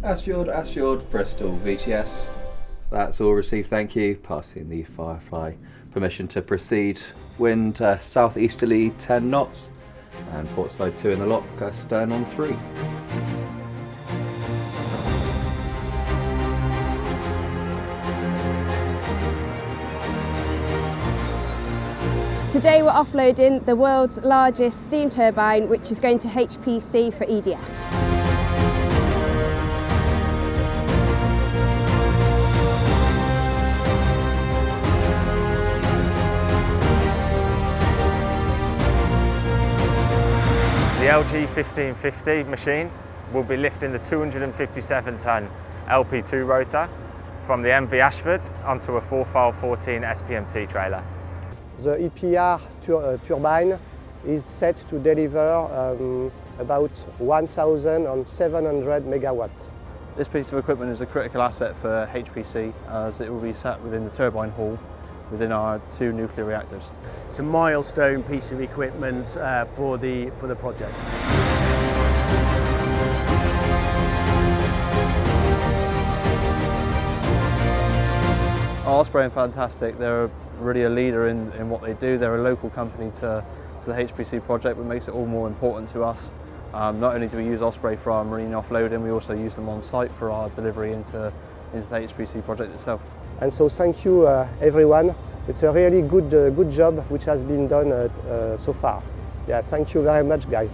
Assured, Bristol VTS. That's all received, thank you. Passing the Firefly permission to proceed. Wind southeasterly 10 knots and port side 2 in the lock, stern on 3. Today we're offloading the world's largest steam turbine, which is going to HPC for EDF. The LG 1550 machine will be lifting the 257-ton LP2 rotor from the MV Ashford onto a 4-file 14 SPMT trailer. The EPR turbine is set to deliver about 1,700 megawatts. This piece of equipment is a critical asset for HPC as it will be sat within the turbine hall within our 2 nuclear reactors. It's a milestone piece of equipment for the project. Osprey are fantastic. They're really a leader in what they do. They're a local company to the HPC project, which makes it all more important to us. Not only do we use Osprey for our marine offloading, we also use them on site for our delivery into the HPC project itself. And so thank you everyone. It's a really good job which has been done so far. Yeah, thank you very much, guys.